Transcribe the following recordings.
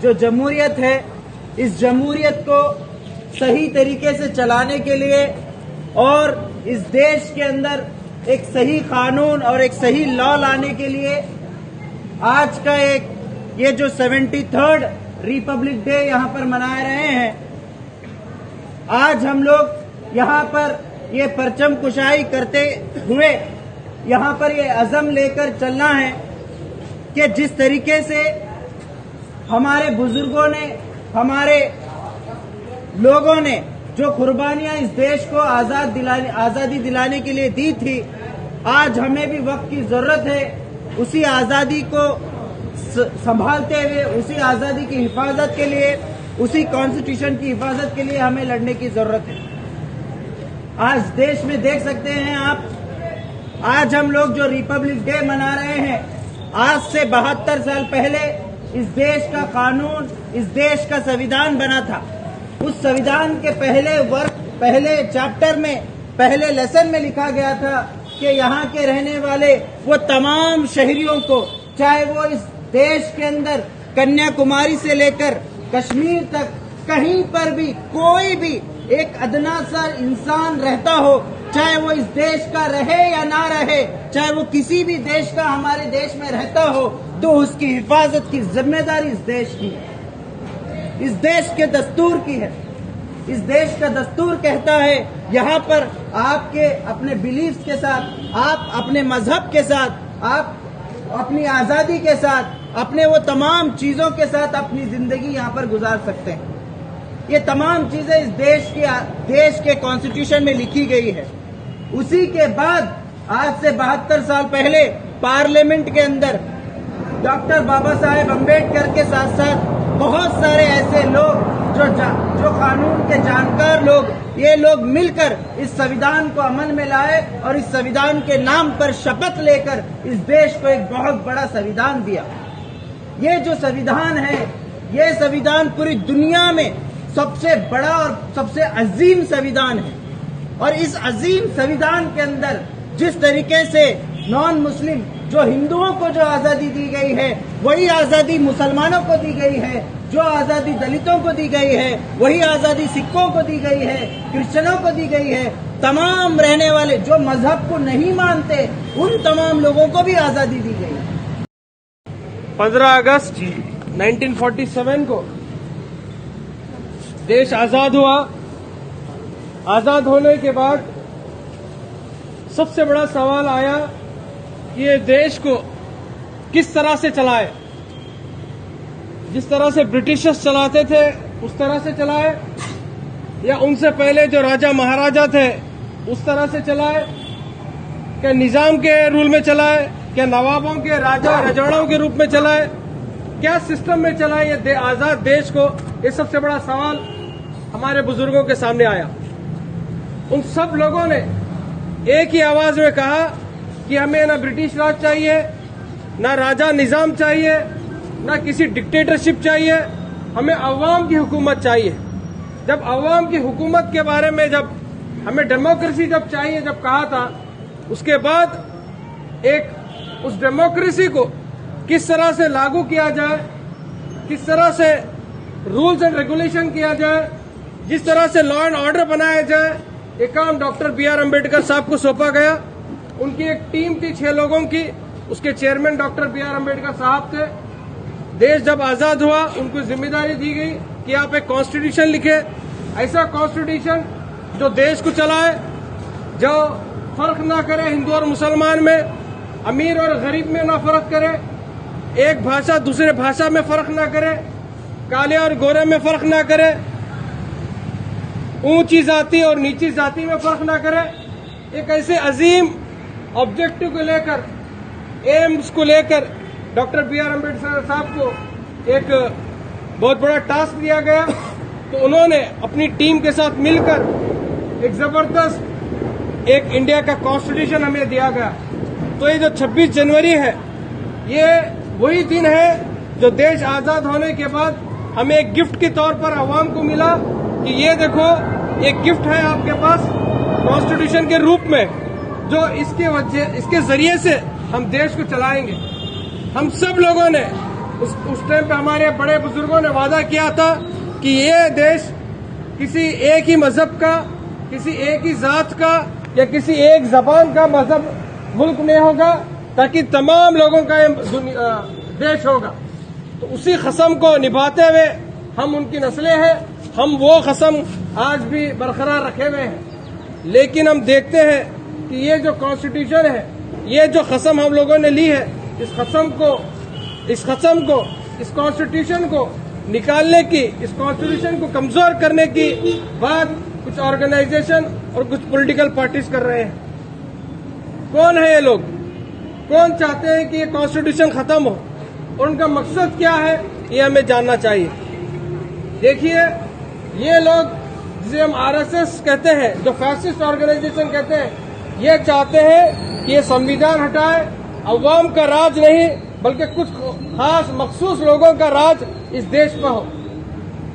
जो जमहूरियत है, इस जमहूरियत को सही तरीके से चलाने के लिए और इस देश के अंदर एक सही कानून और एक सही लॉ लाने के लिए आज का ये जो 73rd रिपब्लिक डे यहाँ पर मना रहे हैं। आज हम लोग यहाँ पर ये परचम कुशाई करते हुए यहाँ पर ये अज़म लेकर चलना है कि जिस तरीके से हमारे बुजुर्गों ने, हमारे लोगों ने जो कुर्बानियां इस देश को आजादी दिलाने के लिए दी थी, आज हमें भी वक्त की जरूरत है। उसी आजादी को संभालते हुए, उसी आजादी की हिफाजत के लिए, उसी कॉन्स्टिट्यूशन की हिफाजत के लिए हमें लड़ने की जरूरत है। आज देश में देख सकते हैं आप, आज हम लोग जो रिपब्लिक डे मना रहे हैं, आज से 72 साल पहले इस देश का कानून, इस देश का संविधान बना था। उस संविधान के पहले चैप्टर में, पहले लेसन में लिखा गया था कि यहाँ के रहने वाले वो तमाम शहरियों को, चाहे वो इस देश के अंदर कन्याकुमारी से लेकर कश्मीर तक कहीं पर भी कोई भी एक अदना सा इंसान रहता हो, चाहे वो इस देश का रहे या ना रहे, चाहे वो किसी भी देश का हमारे देश में रहता हो, तो उसकी हिफाजत की जिम्मेदारी इस देश की है, इस देश के दस्तूर की है। इस देश का दस्तूर कहता है यहाँ पर आपके अपने बिलीफ्स के साथ, आप अपने मजहब के साथ, आप अपनी आजादी के साथ, अपने वो तमाम चीजों के साथ अपनी जिंदगी यहाँ पर गुजार सकते हैं। ये तमाम चीजें इस देश के कॉन्स्टिट्यूशन में लिखी गई है। उसी के बाद आज से 72 साल पहले पार्लियामेंट के अंदर डॉक्टर बाबा साहेब अम्बेडकर के साथ साथ बहुत सारे ऐसे लोग जो कानून के जानकार लोग, ये लोग मिलकर इस संविधान को अमल में लाए और इस संविधान के नाम पर शपथ लेकर इस देश को एक बहुत बड़ा संविधान दिया। ये जो संविधान है, ये संविधान पूरी दुनिया में सबसे बड़ा और सबसे अजीम संविधान है। और इस अजीम संविधान के अंदर जिस तरीके से नॉन मुस्लिम, जो हिंदुओं को जो आजादी दी गई है, वही आजादी मुसलमानों को दी गई है। जो आजादी दलितों को दी गई है, वही आजादी सिखों को दी गई है, क्रिश्चियनों को दी गई है। तमाम रहने वाले जो मजहब को नहीं मानते, उन तमाम लोगों को भी आजादी दी गई है। 15 अगस्त 1947 को देश आजाद हुआ। आजाद होने के बाद सबसे बड़ा सवाल आया कि ये देश को किस तरह से चलाए। जिस तरह से ब्रिटिशर्स चलाते थे उस तरह से चलाए, या उनसे पहले जो राजा महाराजा थे उस तरह से चलाए, क्या निजाम के रूल में चलाए, क्या नवाबों के, राजा रजवाड़ों के रूप में चलाए, क्या सिस्टम में चलाए ये आजाद देश को। ये सबसे बड़ा सवाल हमारे बुजुर्गों के सामने आया। उन सब लोगों ने एक ही आवाज में कहा कि हमें ना ब्रिटिश राज चाहिए, ना राजा निजाम चाहिए, ना किसी डिक्टेटरशिप चाहिए, हमें अवाम की हुकूमत चाहिए। जब अवाम की हुकूमत के बारे में, जब हमें डेमोक्रेसी जब चाहिए, जब कहा था, उसके बाद एक उस डेमोक्रेसी को किस तरह से लागू किया जाए, किस तरह से रूल्स एंड रेगुलेशन किया जाए, जिस तरह से लॉ एंड ऑर्डर बनाया जाए, ये काम डॉक्टर बी आर अम्बेडकर साहब को सौंपा गया। उनकी एक टीम थी 6 लोगों की, उसके chairman doctor B R Ambedkar साहब थे। देश जब आजाद हुआ, उनको जिम्मेदारी दी गई कि आप एक कॉन्स्टिट्यूशन लिखे, ऐसा कॉन्स्टिट्यूशन जो देश को चलाए, जो फर्क ना करे हिंदू और मुसलमान में, अमीर और गरीब में ना फर्क करे, एक भाषा दूसरे भाषा में फर्क ना करे, काले और गोरे में फर्क ना करे, ऊंची जाति और नीची जाति में फर्क ना करे। एक ऐसे अजीम ऑब्जेक्टिव को लेकर, एम्स को लेकर डॉक्टर बी आर अम्बेडकर साहब को एक बहुत बड़ा टास्क दिया गया। तो उन्होंने अपनी टीम के साथ मिलकर एक जबरदस्त एक इंडिया का कॉन्स्टिट्यूशन हमें दिया गया। तो ये जो 26 जनवरी है, ये वही दिन है जो देश आजाद होने के बाद हमें एक गिफ्ट के तौर पर आवाम को मिला कि ये देखो, एक गिफ्ट है आपके पास कॉन्स्टिट्यूशन के रूप में, जो इसके जरिए से हम देश को चलाएंगे। हम सब लोगों ने उस टाइम पे हमारे बड़े बुजुर्गों ने वादा किया था कि ये देश किसी एक ही मजहब का, किसी एक ही जात का या किसी एक जबान का मजहब मुल्क नहीं होगा, ताकि तमाम लोगों का ये देश होगा। तो उसी कसम को निभाते हुए हम उनकी नस्लें हैं, हम वो कसम आज भी बरकरार रखे हुए हैं। लेकिन हम देखते हैं कि ये जो कॉन्स्टिट्यूशन है, ये जो कसम हम लोगों ने ली है, इस कॉन्स्टिट्यूशन को निकालने की, इस कॉन्स्टिट्यूशन को कमजोर करने की बात कुछ ऑर्गेनाइजेशन और कुछ पॉलिटिकल पार्टीज कर रहे हैं। कौन है ये लोग? कौन चाहते हैं कि ये कॉन्स्टिट्यूशन खत्म हो और उनका मकसद क्या है, ये हमें जानना चाहिए। देखिए, ये लोग जिसे हम आरएसएस कहते हैं, जो फैसिस्ट ऑर्गेनाइजेशन कहते हैं, ये चाहते हैं कि ये संविधान हटाए, अवाम का राज नहीं बल्कि कुछ खास मखसूस लोगों का राज इस देश पर हो।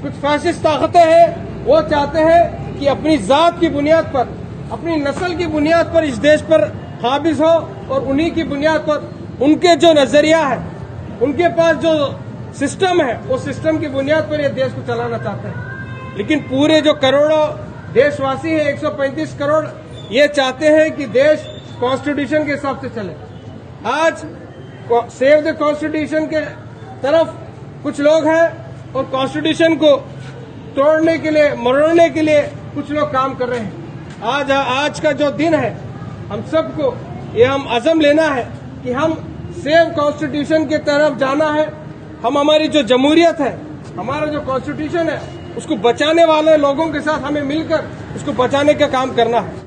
कुछ फैसिस्ट ताकतें हैं, वो चाहते हैं कि अपनी जात की बुनियाद पर, अपनी नस्ल की बुनियाद पर इस देश पर काबिज हो और उन्हीं की बुनियाद पर, उनके जो नजरिया है, उनके पास जो सिस्टम है, उस सिस्टम की बुनियाद पर ये देश को चलाना चाहते हैं। लेकिन पूरे जो करोड़ों देशवासी हैं, 135 करोड़, ये चाहते हैं कि देश कॉन्स्टिट्यूशन के हिसाब से चले। आज सेव द कॉन्स्टिट्यूशन के तरफ कुछ लोग हैं और कॉन्स्टिट्यूशन को तोड़ने के लिए, मरोड़ने के लिए कुछ लोग काम कर रहे हैं। आज का जो दिन है, हम सबको ये हम अज़म लेना है कि हम सेव कॉन्स्टिट्यूशन की तरफ जाना है। हम हमारी जो जमहूरियत है, हमारा जो कॉन्स्टिट्यूशन है, उसको बचाने वाले लोगों के साथ हमें मिलकर उसको बचाने का काम करना है।